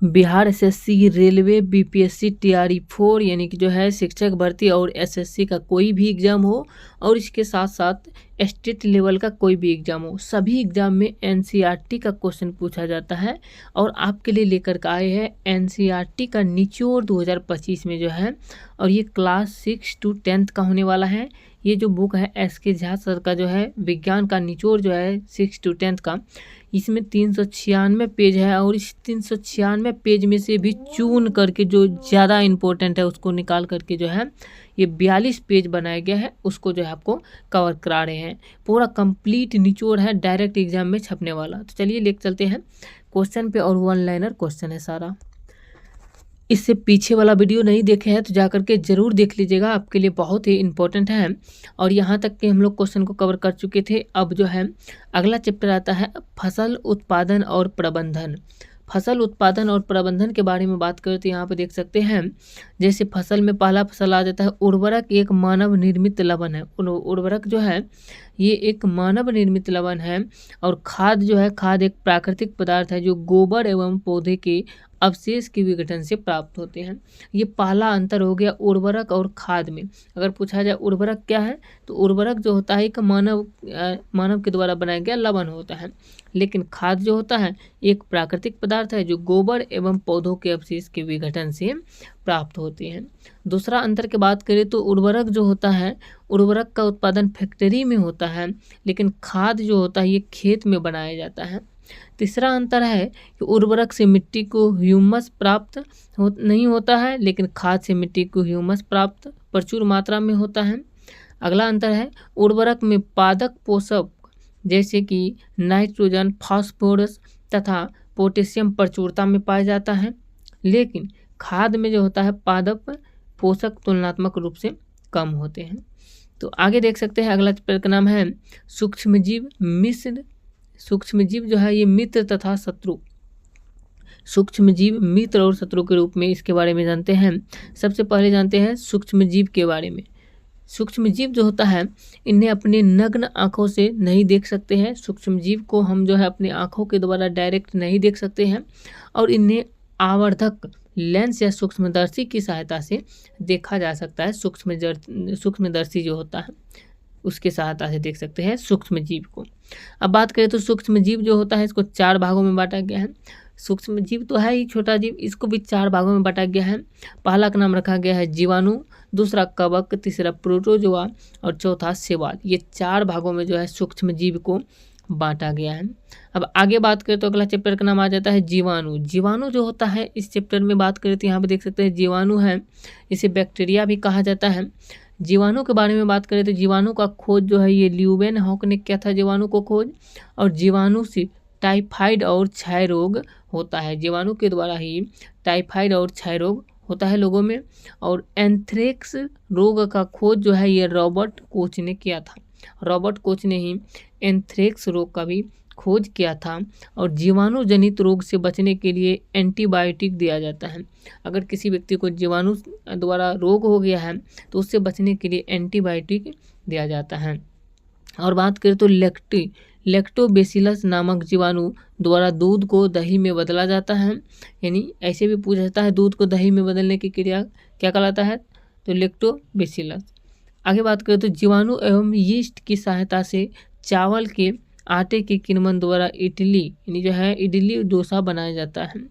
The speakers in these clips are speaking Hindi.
Bihar SSC, railway, BPSC, TRE 4 यानी कि जो है शिक्षक भर्ती और एसएससी का कोई भी एग्ज़ाम हो और इसके साथ साथ स्टेट लेवल का कोई भी एग्ज़ाम हो, सभी एग्ज़ाम में एनसीईआरटी का क्वेश्चन पूछा जाता है। और आपके लिए लेकर के आए हैं एनसीईआरटी का निचोड़ 2025 में जो है, और ये क्लास 6 to 10th का होने वाला है। ये जो बुक है एसके झा सर का जो है विज्ञान का निचोड़ जो है 6 to 10th का, इसमें 396 पेज है और इस 396 पेज में से भी चुन करके जो ज़्यादा इम्पोर्टेंट है उसको निकाल करके जो है ये 42 पेज बनाया गया है, उसको जो है आपको कवर करा रहे हैं। पूरा कंप्लीट निचोड़ है, डायरेक्ट एग्जाम में छपने वाला। तो चलिए लेके चलते हैं क्वेश्चन पे, और 1 लाइनर क्वेश्चन है सारा। इससे पीछे वाला वीडियो नहीं देखे हैं तो जा करके ज़रूर देख लीजिएगा, आपके लिए बहुत ही इम्पोर्टेंट है। और यहाँ तक के हम लोग क्वेश्चन को कवर कर चुके थे। अब जो है अगला चैप्टर आता है फसल उत्पादन और प्रबंधन। फसल उत्पादन और प्रबंधन के बारे में बात करें तो यहाँ पे देख सकते हैं, जैसे फसल में पहला फसल आ जाता है उर्वरक, एक मानव निर्मित लवण है। उर्वरक जो है ये एक मानव निर्मित लवण है। और खाद जो है, खाद एक प्राकृतिक पदार्थ है जो गोबर एवं पौधे के अवशेष के विघटन से प्राप्त होते हैं। ये पहला अंतर हो गया उर्वरक और खाद में। अगर पूछा जाए उर्वरक क्या है, तो उर्वरक जो होता है एक मानव के द्वारा बनाया गया लवण होता है, लेकिन खाद जो होता है एक प्राकृतिक पदार्थ है जो गोबर एवं पौधों के अवशेष के विघटन से प्राप्त होते हैं। दूसरा अंतर की बात करें तो उर्वरक जो होता है, उर्वरक का उत्पादन फैक्ट्री में होता है, लेकिन खाद जो होता है ये खेत में बनाया जाता है। तीसरा अंतर है कि उर्वरक से मिट्टी को ह्यूमस प्राप्त नहीं होता है, लेकिन खाद से मिट्टी को ह्यूमस प्राप्त प्रचुर मात्रा में होता है। अगला अंतर है उर्वरक में पादक पोषक जैसे कि नाइट्रोजन, फास्फोरस तथा पोटेशियम प्रचुरता में पाया जाता है, लेकिन खाद में जो होता है पादप पोषक तुलनात्मक रूप से कम होते हैं। तो आगे देख सकते हैं अगला चैप्टर का नाम है सूक्ष्मजीव मिश्र। सूक्ष्मजीव जो है ये मित्र तथा शत्रु, सूक्ष्मजीव मित्र और शत्रु के रूप में इसके बारे में जानते हैं। सबसे पहले जानते हैं सूक्ष्मजीव के बारे में। सूक्ष्मजीव जो होता है इन्हें अपने नग्न आँखों से नहीं देख सकते हैं। सूक्ष्मजीव को हम जो है अपनी आँखों के द्वारा डायरेक्ट नहीं देख सकते हैं, और इन्हें आवर्धक लेंस या सूक्ष्मदर्शी की सहायता से देखा जा सकता है। सूक्ष्मदर्शी जो होता है उसके सहायता से देख सकते हैं सूक्ष्मजीव को। अब बात करें तो सूक्ष्मजीव जो होता है इसको 4 भागों में बांटा गया है। सूक्ष्मजीव तो है ही छोटा जीव, इसको भी 4 भागों में बांटा गया है। पहला का नाम रखा गया है जीवाणु, दूसरा कवक, तीसरा प्रोटोजोआ और चौथा शैवाल। ये 4 भागों में जो है सूक्ष्मजीव को बांटा गया है। अब आगे बात करें तो अगला चैप्टर का नाम आ जाता है जीवाणु। जीवाणु जो होता है इस चैप्टर में बात करें तो यहाँ पे देख सकते हैं जीवाणु है, इसे बैक्टीरिया भी कहा जाता है। जीवाणु के बारे में बात करें तो जीवाणु का खोज जो है ये ल्यूवेन हॉक ने किया था जीवाणु को खोज, और जीवाणु से टाइफाइड और क्षय रोग होता है। जीवाणु के द्वारा ही टाइफाइड और क्षय रोग होता है लोगों में। और एंथ्रेक्स रोग का खोज जो है ये रॉबर्ट कोच ने किया था। रॉबर्ट कोच ने ही एंथ्रेक्स रोग का भी खोज किया था। और जीवाणु जनित रोग से बचने के लिए एंटीबायोटिक दिया जाता है। अगर किसी व्यक्ति को जीवाणु द्वारा रोग हो गया है तो उससे बचने के लिए एंटीबायोटिक दिया जाता है। और बात करें तो लैक्टोबैसिलस नामक जीवाणु द्वारा दूध को दही में बदला जाता है। यानी ऐसे भी पूछा जाता है दूध को दही में बदलने की क्रिया क्या कहलाता है, तो लैक्टोबैसिलस। आगे बात करें तो जीवाणु एवं यीस्ट की सहायता से चावल के आटे के किण्वन द्वारा इडली यानी जो है इडली डोसा बनाया जाता है।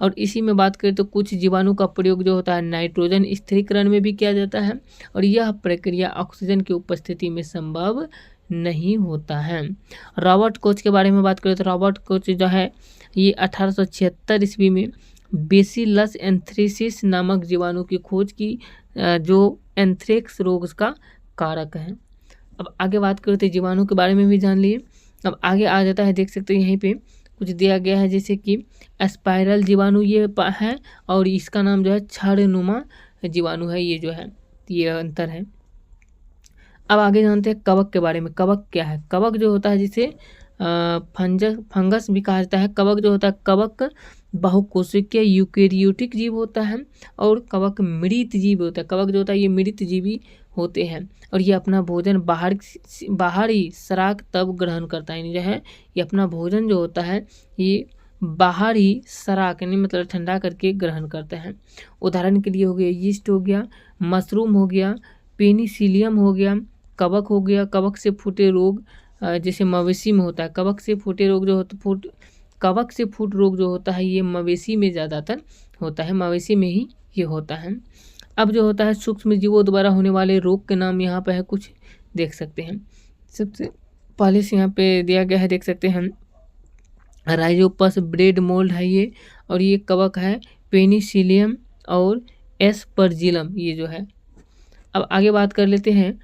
और इसी में बात करें तो कुछ जीवाणु का प्रयोग जो होता है नाइट्रोजन स्थिरीकरण में भी किया जाता है, और यह प्रक्रिया ऑक्सीजन की उपस्थिति में संभव नहीं होता है। रॉबर्ट कोच के बारे में बात करें तो रॉबर्ट कोच जो है ये 1876 ईस्वी में बेसिलस एंथ्रेसिस नामक जीवाणु की खोज की, जो एंथ्रेक्स रोग का कारक है। अब आगे बात करें तो जीवाणु के बारे में भी जान लिए। अब आगे आ जाता है, देख सकते हैं यहीं पे कुछ दिया गया है, जैसे कि स्पाइरल जीवाणु ये है, और इसका नाम जो है छड़नुमा जीवाणु है, ये जो है ये अंतर है। अब आगे जानते हैं कवक के बारे में। कवक क्या है? कवक जो होता है जिसे फंगस भी कहा जाता है। कवक जो होता है, कवक बहुकोशिकीय यूकेरियोटिक जीव होता है, और कवक मृत जीव होता है। कवक जो होता है ये मृत जीवी होते हैं, और ये अपना भोजन बाहरी सराक तब ग्रहण करता है। यानी जो है ये अपना भोजन जो होता है ये बाहर ही सराक यानी मतलब ठंडा करके ग्रहण करते हैं। उदाहरण के लिए हो गया यीस्ट हो गया, मशरूम हो गया, पेनिसिलियम हो गया, कवक हो गया। कवक से फूटे रोग जैसे मवेशी में होता है, कवक से फूटे रोग जो कवक से फूट रोग जो होता है ये मवेशी में ज़्यादातर होता है, मवेशी में ही ये होता है। अब जो होता है सूक्ष्म जीवों द्वारा होने वाले रोग के नाम यहाँ पे है, कुछ देख सकते हैं। सबसे पहले से यहाँ पे दिया गया है, देख सकते हैं राइजोपस ब्रेड मोल्ड है ये, और ये कवक है पेनिसिलियम और एस्परजिलम ये जो है। अब आगे बात कर लेते हैं,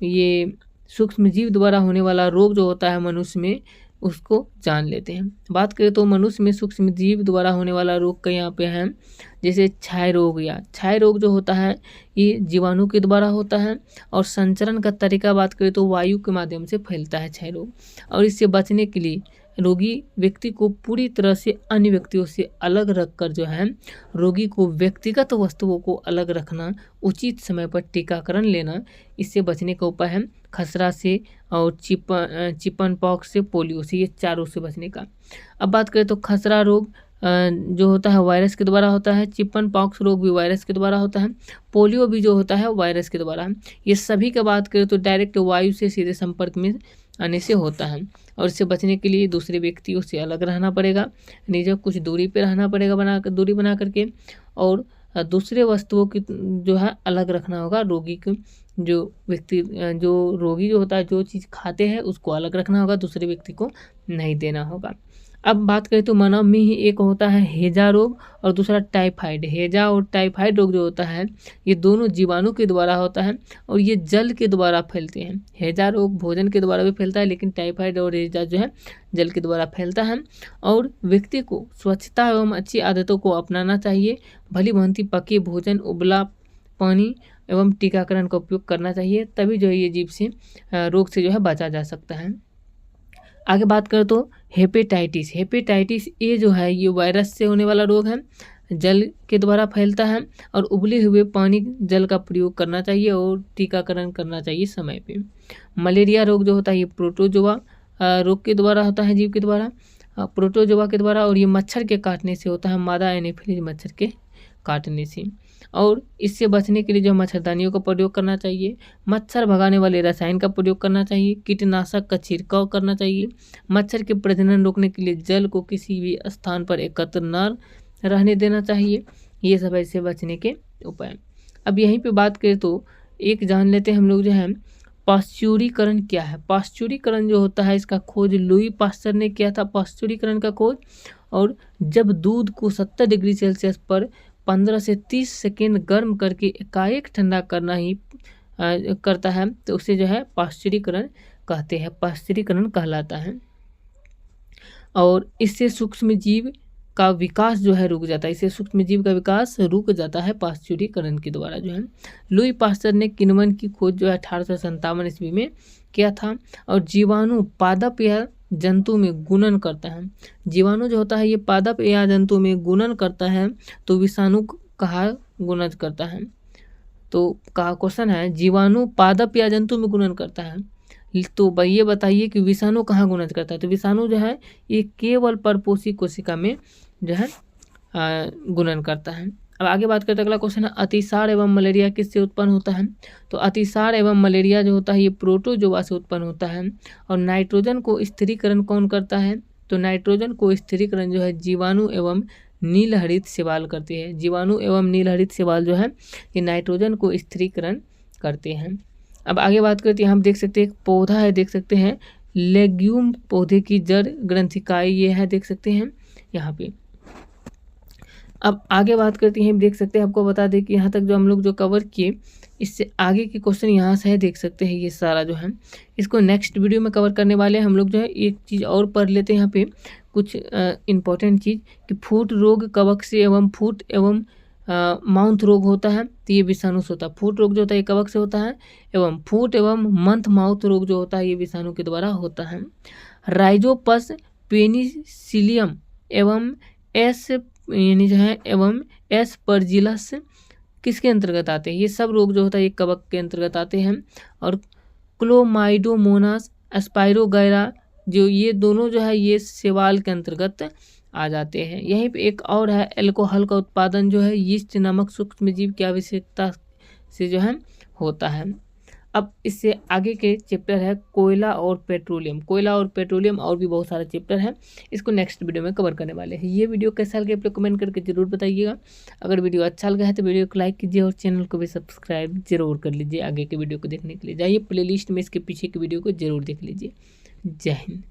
ये सूक्ष्म जीव द्वारा होने वाला रोग जो होता है मनुष्य में उसको जान लेते हैं। बात करें तो मनुष्य में सूक्ष्म जीव द्वारा होने वाला रोग का यहाँ पे है, जैसे क्षय रोग। या क्षय रोग जो होता है ये जीवाणु के द्वारा होता है, और संचरण का तरीका बात करें तो वायु के माध्यम से फैलता है क्षय रोग। और इससे बचने के लिए रोगी व्यक्ति को पूरी तरह से अन्य व्यक्तियों से अलग रखकर जो है रोगी को व्यक्तिगत वस्तुओं को अलग रखना, उचित समय पर टीकाकरण लेना, इससे बचने का उपाय है खसरा से और चिकन पॉक्स से, पोलियो से, ये चारों से बचने का। अब बात करें तो खसरा रोग जो होता है वायरस के द्वारा होता है, चिकन पॉक्स रोग भी वायरस के द्वारा होता है, पोलियो भी जो होता है वायरस के द्वारा। ये सभी का बात करें तो डायरेक्ट वायु से सीधे संपर्क में आने से होता है, और इससे बचने के लिए दूसरे व्यक्तियों से अलग रहना पड़ेगा, निजे कुछ दूरी पे रहना पड़ेगा, दूरी बना करके, और दूसरे वस्तुओं की जो है अलग रखना होगा। रोगी को जो व्यक्ति जो रोगी जो होता है जो चीज़ खाते हैं उसको अलग रखना होगा, दूसरे व्यक्ति को नहीं देना होगा। अब बात करें तो मानव में ही एक होता है हैजा रोग और दूसरा टाइफाइड। हैजा और टाइफाइड रोग जो होता है ये दोनों जीवाणु के द्वारा होता है और ये जल के द्वारा फैलते हैं। हैजा रोग भोजन के द्वारा भी फैलता है, लेकिन टाइफाइड और हैजा जो है जल के द्वारा फैलता है। और व्यक्ति को स्वच्छता एवं अच्छी आदतों को अपनाना चाहिए। भली भांति पके भोजन, उबला पानी एवं टीकाकरण का उपयोग करना चाहिए, तभी जो है ये जीव से रोग से जो है बचा जा सकता है। आगे बात करें तो हेपेटाइटिस ए जो है ये वायरस से होने वाला रोग है, जल के द्वारा फैलता है और उबले हुए पानी जल का प्रयोग करना चाहिए और टीकाकरण करना चाहिए समय पे। मलेरिया रोग जो होता है ये प्रोटोजोआ रोग के द्वारा होता है, जीव के द्वारा, प्रोटोजोआ के द्वारा, और ये मच्छर के काटने से होता है, मादा एनोफिलीज मच्छर के काटने से। और इससे बचने के लिए जो मच्छरदानियों का प्रयोग करना चाहिए, मच्छर भगाने वाले रसायन का प्रयोग करना चाहिए, कीटनाशक का छिड़काव करना चाहिए, मच्छर के प्रजनन रोकने के लिए जल को किसी भी स्थान पर एकत्र न रहने देना चाहिए। ये सब ऐसे बचने के उपाय। अब यहीं पे बात करें तो एक जान लेते हैं हम लोग जो है पाश्चुरीकरण क्या है। पाश्चुरीकरण जो होता है इसका खोज लुई पाश्चर ने किया था, पाश्चुरीकरण का खोज। और जब दूध को 70 डिग्री सेल्सियस पर 15 से 30 सेकेंड गर्म करके एकाएक ठंडा करना ही करता है तो उसे जो है पाश्चुरीकरण कहते हैं, पाश्चुरीकरण कहलाता है। और इससे सूक्ष्म जीव का विकास जो है रुक जाता है, इससे सूक्ष्म जीव का विकास रुक जाता है पाश्चुरीकरण के द्वारा जो है। लुई पाश्चर ने किण्वन की खोज जो है 1857 ईस्वी में किया था। और जीवाणु पादप या जंतु में गुणन करता है। जीवाणु जो होता है ये पादप या जंतु में गुणन करता है, तो विषाणु कहाँ गुणन करता है? तो कहा क्वेश्चन है जीवाणु पादप या जंतु में गुणन करता है, तो ये बताइए कि विषाणु कहाँ गुणन करता है? तो विषाणु जो है ये केवल परपोषी कोशिका में जो है गुणन करता है। अब आगे बात करते हैं, अगला क्वेश्चन है अतिसार एवं मलेरिया किससे उत्पन्न होता है? तो अतिसार एवं मलेरिया जो होता है ये प्रोटोजोआ से उत्पन्न होता है। और नाइट्रोजन को स्थिरीकरण कौन करता है? तो नाइट्रोजन को स्थिरीकरण जो है जीवाणु एवं नीलहरित शैवाल करते हैं। जीवाणु एवं नीलहरित शैवाल जो है ये नाइट्रोजन को स्थिरीकरण करते हैं। अब आगे बात करते हैं, हम देख सकते हैं एक पौधा है, देख सकते हैं लेग्यूम पौधे की जड़ ग्रंथिकाएं ये है, देख सकते हैं यहाँ पे। अब आगे बात करते हैं, देख सकते हैं, आपको बता दें कि यहाँ तक जो हम लोग जो कवर किए इससे आगे के क्वेश्चन यहाँ से है, देख सकते हैं ये सारा जो है इसको नेक्स्ट वीडियो में कवर करने वाले हैं हम लोग जो है। एक चीज़ और पढ़ लेते हैं यहाँ पे कुछ इम्पोर्टेंट चीज़ कि फूट रोग कवक से एवं फूट एवं माउथ रोग होता है, तो ये विषाणु से होता है। फूट रोग जो होता है ये कवक से होता है, एवं फूट एवं मंथ माउथ रोग जो होता है ये विषाणु के द्वारा होता है। राइजोपस पेनिसिलियम एवं एस यानी जो है एवं एस्परजिलस किसके अंतर्गत आते हैं? ये सब रोग जो होता है ये कवक के अंतर्गत आते हैं। और क्लोमाइडोमोनास एस्पायरोगैरा जो ये दोनों जो है ये शैवाल के अंतर्गत आ जाते हैं। यहीं पे एक और है, अल्कोहल का उत्पादन जो है यीस्ट नामक सूक्ष्मजीव की आवश्यकता से जो है होता है। अब इससे आगे के चैप्टर है कोयला और पेट्रोलियम। कोयला और पेट्रोलियम और भी बहुत सारे चैप्टर हैं, इसको नेक्स्ट वीडियो में कवर करने वाले हैं। ये वीडियो कैसा लगे आप लोग कमेंट करके जरूर बताइएगा। अगर वीडियो अच्छा लगा है तो वीडियो को लाइक कीजिए और चैनल को भी सब्सक्राइब जरूर कर लीजिए। आगे के वीडियो को देखने के लिए जाइए प्लेलिस्ट में इसके पीछे की वीडियो को जरूर देख लीजिए। जय हिंद।